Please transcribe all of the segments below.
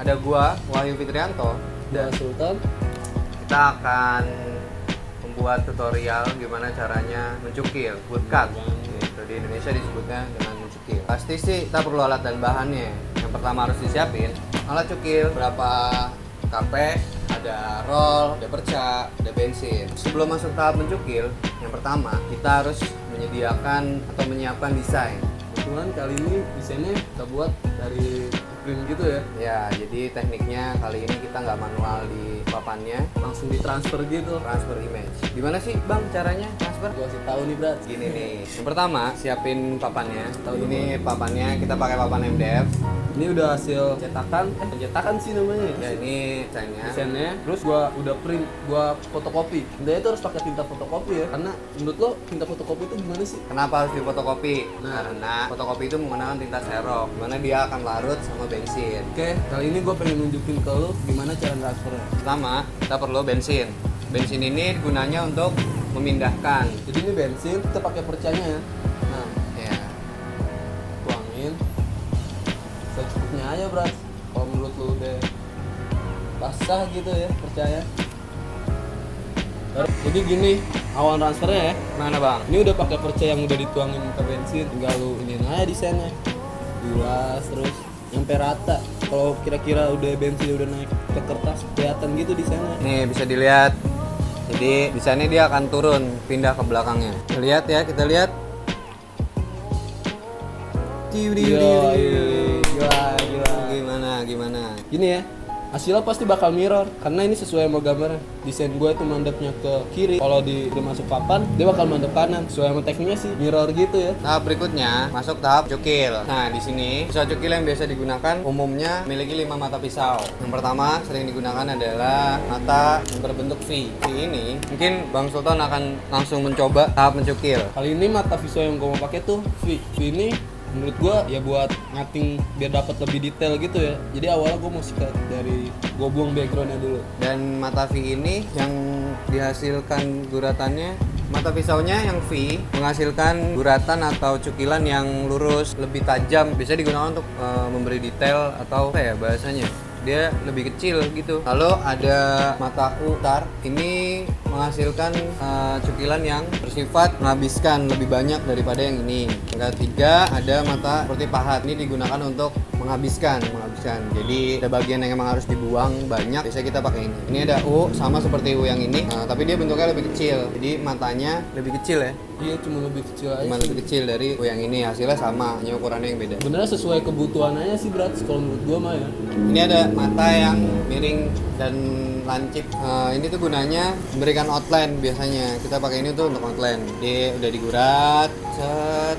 ada gua Wahyu Fitrianto Dan Sultan. kita akan membuat tutorial gimana caranya mencukil woodcut gitu. Di Indonesia disebutnya dengan mencukil. Pasti sih kita perlu alat dan bahannya. Yang pertama harus disiapin alat cukil, berapa kape, ada roll, ada perca, ada bensin. Sebelum masuk tahap mencukil, yang pertama kita harus menyediakan atau menyiapkan desain. Kebetulan kali ini desainnya kita buat dari print gitu ya. Ya, jadi tekniknya kali ini kita nggak manual di papannya, Langsung ditransfer gitu. transfer image. Gimana sih Bang caranya transfer? Gua kasih tahu nih, Brat. Gini nih. Yang pertama, siapin papannya. Ini papannya, kita pakai papan MDF. Ini udah hasil cetakan, pencetakan sih namanya. Ya, ini desainnya. Desainnya. Terus gua udah print, gua fotokopi. Intinya itu harus pakai tinta fotokopi ya. Karena menurut lo tinta fotokopi itu gimana sih? Kenapa harus difotokopi? Nah. Karena fotokopi itu menggunakan tinta serok, dimana dia akan larut sama bensin. Oke, kali ini gua pengen nunjukin ke lo gimana cara transfernya. Pertama, kita perlu bensin. Bensin ini gunanya untuk memindahkan. Jadi ini bensin, kita pakai percanya ya. Nah, Ya, tuangin secukupnya aja, Brat. Kalau menurut lo udah basah gitu ya, percaya. Jadi gini awal transfernya ya. mana Bang? Ini udah pakai perca yang udah dituangin ke bensin, tinggal lu ini aja desainnya. Bilas terus sampai rata. Kalau kira-kira udah bensin udah naik ke kertas kelihatan gitu desainnya. Nih bisa dilihat. Jadi desainnya dia akan turun, pindah ke belakangnya. Lihat ya, kita lihat. Gila. Gimana? Gini ya. Hasilnya pasti bakal mirror karena ini sesuai sama gambarnya. Desain gue itu mandapnya ke kiri. Kalau udah masuk papan, dia bakal mandap kanan. Sesuai sama tekniknya sih mirror gitu ya. Tahap berikutnya masuk tahap cukil. Nah, di sini pisau cukil yang biasa digunakan umumnya memiliki 5 mata pisau. Yang pertama sering digunakan adalah mata yang berbentuk V. V ini mungkin Bang Sultan akan langsung mencoba tahap mencukil. Kali ini mata pisau yang gue mau pakai tuh V. V ini menurut gua ya buat ngating biar dapat lebih detail gitu ya. Jadi awalnya gua mau sikat dari gua buang backgroundnya dulu. Dan mata V ini yang dihasilkan guratannya, mata pisaunya yang V menghasilkan guratan atau cukilan yang lurus, lebih tajam, bisa digunakan untuk memberi detail atau apa ya bahasanya, dia lebih kecil gitu. Lalu ada mata U tar, ini menghasilkan cukilan yang bersifat menghabiskan lebih banyak daripada yang ini. Yang ketiga ada mata seperti pahat, ini digunakan untuk menghabiskan. Jadi ada bagian yang emang harus dibuang banyak, biasanya kita pakai ini. Ini ada U sama seperti U yang ini, tapi dia bentuknya lebih kecil, jadi matanya lebih kecil ya. Iya cuma lebih kecil aja. Cuma lebih kecil dari U yang ini, hasilnya sama, hanya ukurannya yang beda. Sebenarnya sesuai kebutuhan aja sih berat kalau menurut gua mah ya. Ini ada mata yang miring dan lancip. Ini tuh gunanya memberikan outline, biasanya kita pakai ini tuh untuk outline. Dia udah digurat, set,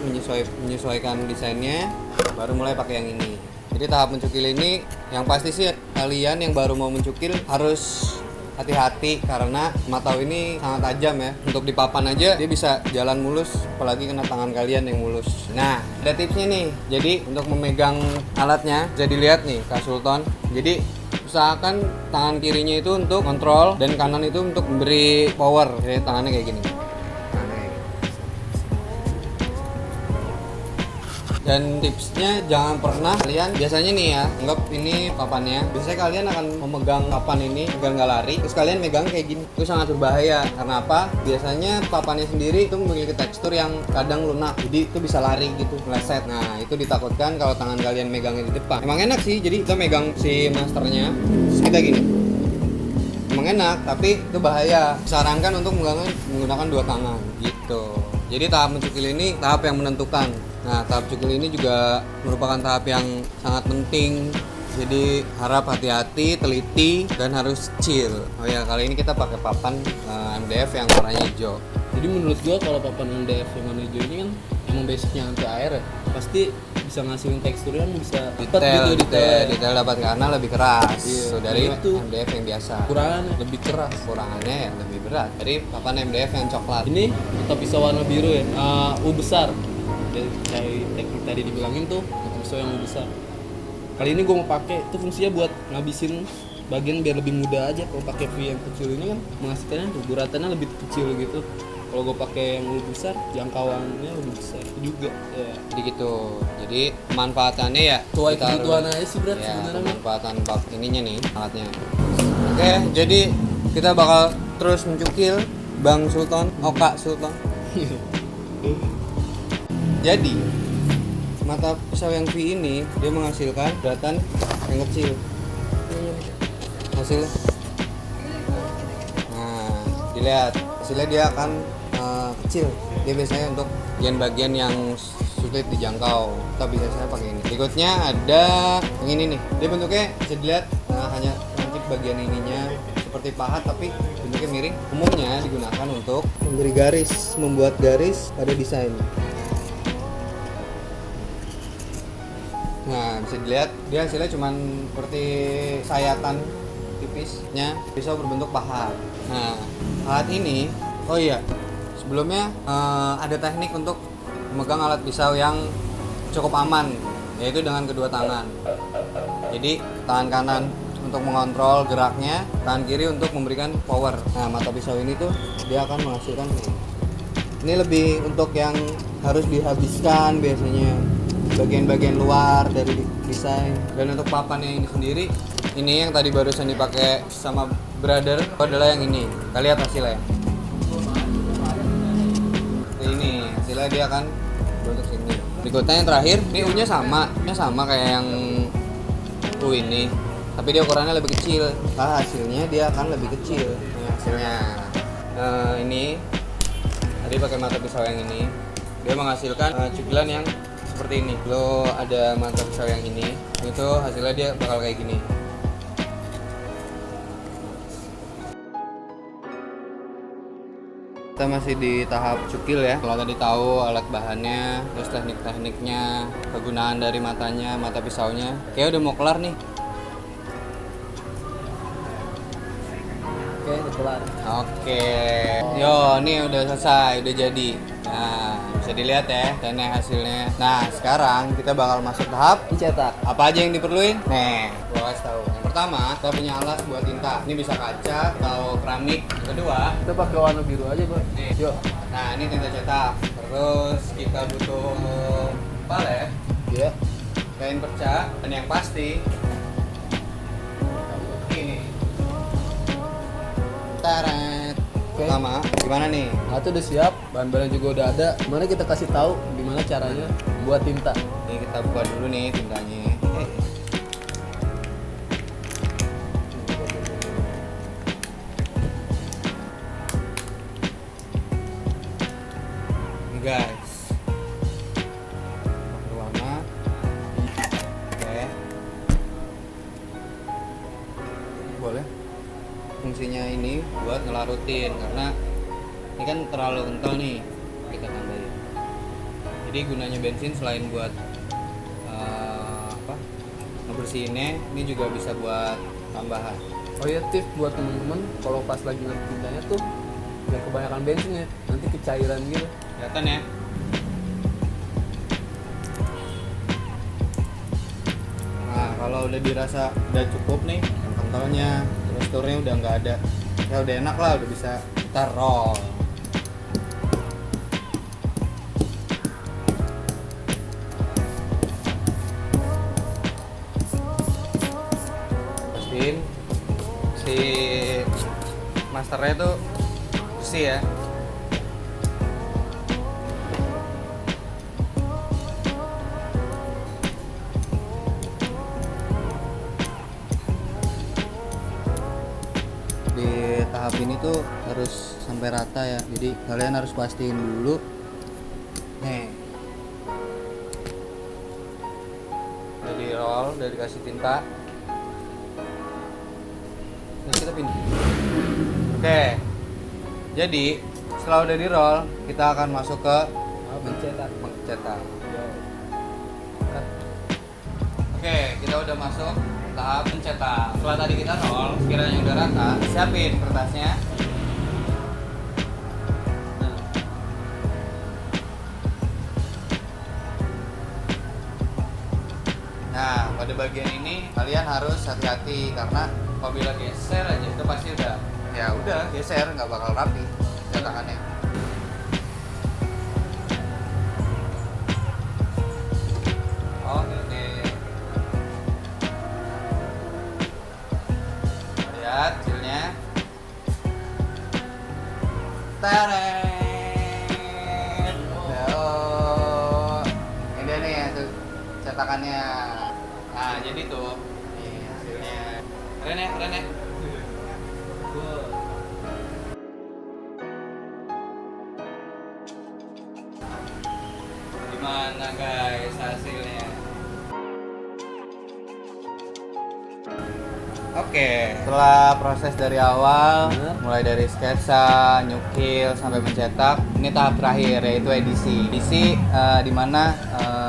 menyesuaikan desainnya, baru mulai pakai yang ini. Jadi tahap mencukil ini yang pasti sih kalian yang baru mau mencukil harus hati-hati karena mata ini sangat tajam ya. Untuk di papan aja dia bisa jalan mulus, apalagi kena tangan kalian yang mulus. Nah, ada tipsnya nih. Jadi untuk memegang alatnya bisa dilihat nih Kak Sultan. Jadi usahakan tangan kirinya itu untuk kontrol dan kanan itu untuk memberi power. Jadi tangannya kayak gini. Dan tipsnya jangan pernah kalian biasanya nih ya, anggap ini papannya, biasanya kalian akan memegang papan ini agar nggak lari, terus kalian megang kayak gini, itu sangat berbahaya. Karena apa? Biasanya papannya sendiri itu memiliki tekstur yang kadang lunak, jadi itu bisa lari gitu, meleset. Nah itu ditakutkan kalau tangan kalian megangnya di depan. Emang enak sih, jadi kita megang si masternya, terus kita gini. Emang enak, tapi itu bahaya. Sarankan untuk menggunakan dua tangan gitu. Jadi tahap mencukil ini tahap yang menentukan. Nah, tahap cukil ini juga merupakan tahap yang sangat penting. Jadi harap hati-hati, teliti, dan harus chill. Oh ya, kali ini kita pakai papan MDF yang warnanya hijau. Jadi menurut gua kalau papan MDF yang warna hijau ini kan emang basicnya anti air ya. Pasti bisa ngasilin tekstur yang bisa Detail dapat karena lebih keras. Iya, Dari itu MDF yang biasa. kurangannya lebih keras. Kurangannya ya lebih berat. Dari papan MDF yang coklat. Ini mata pisau warna biru ya, U besar. Jadi kayak teknik tadi dibilangin tuh mata pisau yang U besar. Kali ini gue mau pakai itu fungsinya buat ngabisin bagian biar lebih mudah aja. Kalau pakai V yang kecil ini kan menghasilkannya tuh guratannya lebih kecil gitu. Kalau gue pakai yang lebih besar, jangkauannya lebih besar juga. Ya. Jadi gitu. Jadi manfaatannya ya Sesuai kita harus- kebutuhan aja sih berat ya, sebenarnya. pemanfaatan bab ininya nih alatnya. Oke, jadi kita bakal terus mencukil Bang Sultan, Kak Sultan. Jadi mata pisau yang V ini dia menghasilkan daratan yang kecil. Hasilnya. Nah, dilihat hasilnya dia akan kecil. Dia biasanya untuk bagian-bagian yang sulit dijangkau. Kita biasanya pakai ini. Berikutnya ada yang ini nih. Dia bentuknya bisa dilihat hanya lancip bagian ininya seperti pahat tapi bentuknya miring. Umumnya digunakan untuk memberi garis, membuat garis pada desain. Nah, bisa dilihat dia hasilnya cuman seperti sayatan tipisnya pisau berbentuk pahat. Nah, alat ini, oh iya, sebelumnya ada teknik untuk memegang alat pisau yang cukup aman, yaitu dengan kedua tangan. Jadi, tangan kanan untuk mengontrol geraknya, tangan kiri untuk memberikan power. Nah, mata pisau ini tuh dia akan menghasilkan ini lebih untuk yang harus dihabiskan biasanya bagian-bagian luar dari desain. Dan untuk papannya ini sendiri, ini yang tadi barusan dipakai sama brother adalah yang ini. Kita lihat hasilnya. Ini hasilnya dia akan bentuk sini. Berikutnya yang terakhir, ini U-nya sama kayak yang U ini, tapi dia ukurannya lebih kecil. Nah, hasilnya dia akan lebih kecil. Ini hasilnya. Ini tadi pakai mata pisau yang ini, dia menghasilkan cukilan yang seperti ini. Lo ada mata pisau yang ini, itu hasilnya dia bakal kayak gini. Kita masih di tahap cukil ya. Kalau tadi tahu alat bahannya, terus teknik-tekniknya, kegunaan dari matanya, mata pisaunya, kayak udah mau kelar nih. Oke, udah kelar. Oke, yo, ini udah selesai, udah jadi. Nah, bisa dilihat ya, dan hasilnya. Nah, sekarang kita bakal masuk tahap Dicetak. apa aja yang diperluin. Nih, gua kasih tahu. Yang pertama, kita punya alat buat tinta. Ini bisa kaca atau keramik. Yang kedua, Kita pakai warna biru aja, Bang. nih. Yuk. Nah, ini tinta cetak. Terus kita butuh palet, Iya. kain perca, dan yang pasti ini. Tarat. Oke. Pertama, gimana nih? Nah, itu udah siap, bahan-bahan juga udah ada. Mana kita kasih tahu gimana caranya buat tinta. Ini kita buka dulu nih tintanya. Ini guys, pakai warna. Oke, boleh. Fungsinya ini buat ngelarutin karena ini kan terlalu kental nih, kita tambahin. Jadi gunanya bensin selain buat ngebersihinnya, ini juga bisa buat tambahan. Oh iya, tips buat temen-temen kalau pas lagi ngetik tintanya tuh jangan kebanyakan bensinnya, nanti kecairan gitu. Kelihatan ya? Nah, kalau udah dirasa udah cukup nih kentalnya, teksturnya udah nggak ada, ya udah enak lah, udah bisa kita roll. Pastiin si masternya tuh bersih ya. Di tahap ini tuh harus sampai rata ya, jadi kalian harus pastiin dulu nih udah di roll, udah dikasih tinta, terus kita pindah. Oke, jadi setelah udah di roll kita akan masuk ke Mencetak. mencetak. Oke, kita udah masuk tahap mencetak. Setelah tadi kita roll, sekiranya udah rata, siapin kertasnya. Nah, pada bagian ini kalian harus hati-hati karena apabila geser aja itu pasti udah geser, nggak bakal rapi cetakannya. Teret. Oh. Ini dia nih hasil cetakannya. Nah, jadi tuh nih hasilnya. Keren ya, keren ya. Gimana guys hasilnya? Oke, setelah proses dari awal, mulai dari sketsa, nyukil, sampai mencetak, ini tahap terakhir yaitu edisi. Edisi di mana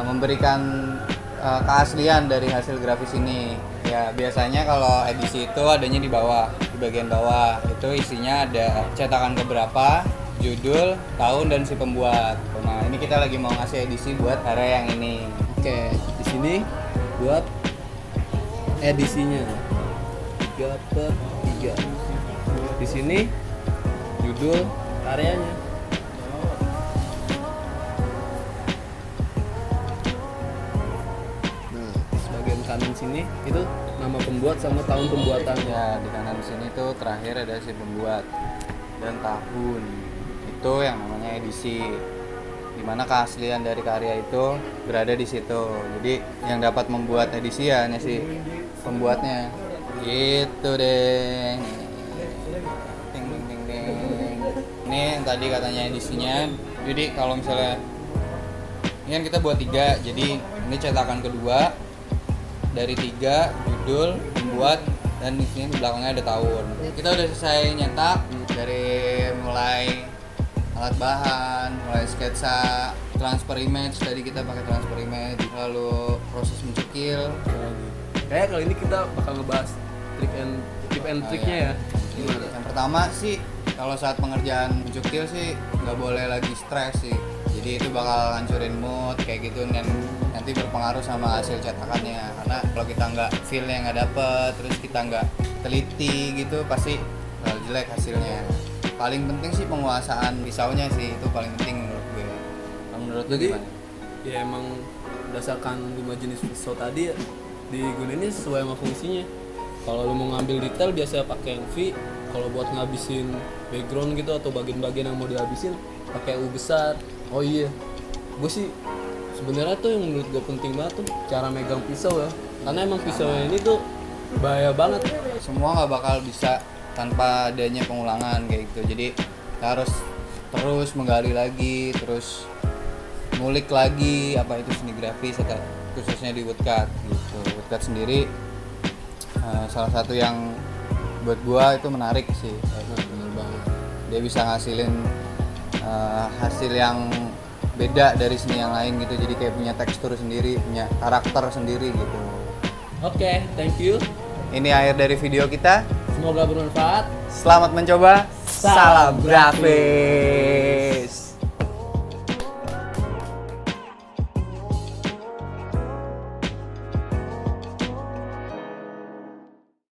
memberikan keaslian dari hasil grafis ini. Ya biasanya kalau edisi itu adanya di bawah, di bagian bawah itu isinya ada cetakan keberapa, judul, tahun dan si pembuat. Nah ini kita lagi mau ngasih edisi buat area yang ini. Oke, di sini buat edisinya 3/3. Di sini judul karyanya. Nah, bagian kanan sini itu nama pembuat sama tahun pembuatannya. Ya di kanan sini tuh terakhir ada si pembuat dan tahun. Itu yang namanya edisi. Dimana keaslian dari karya itu berada di situ. Jadi yang dapat membuat edisi ya hanya si pembuatnya. Gitu deh. Ding ding ding ding. Ini yang tadi katanya edisinya. Jadi kalau misalnya ini kan kita buat 3, jadi ini cetakan kedua dari 3, judul, pembuat, dan di sini belakangnya ada tahun. Kita udah selesai nyetak dari mulai alat bahan, mulai sketsa, transfer image, tadi kita pakai transfer image, lalu proses mencekil. Kayak kali ini kita bakal ngebahas tip and triknya ya. Gimana? Yang pertama sih kalau saat pengerjaan mencukil sih nggak boleh lagi stres sih. Jadi itu bakal hancurin mood kayak gitu dan nanti berpengaruh sama hasil cetakannya. Karena kalau kita nggak feel-nya nggak dapet, terus kita nggak teliti gitu pasti bakal jelek hasilnya. Paling penting sih penguasaan pisaunya sih, itu paling penting menurut gue. Kalau menurut lu Jadi gimana? ya emang berdasarkan 5 jenis pisau tadi ya, digunainnya sesuai sama fungsinya. Kalau lu mau ngambil detail biasa pakai yang V, kalau buat ngabisin background gitu atau bagian-bagian yang mau dihabisin pakai U besar. Oh iya, gue sih sebenarnya tuh yang menurut gue penting banget tuh cara megang pisau ya, karena emang pisaunya ini tuh bahaya banget. Semua nggak bakal bisa tanpa adanya pengulangan kayak gitu. Jadi kita harus terus menggali lagi, terus ngulik lagi apa itu seni grafis atau khususnya di woodcut gitu. Woodcut sendiri salah satu yang buat gua itu menarik sih. Bener banget. Dia bisa ngasilin hasil yang beda dari seni yang lain gitu. Jadi kayak punya tekstur sendiri, punya karakter sendiri gitu. Oke, thank you. Ini akhir dari video kita. Semoga bermanfaat. Selamat mencoba. Salam grafis.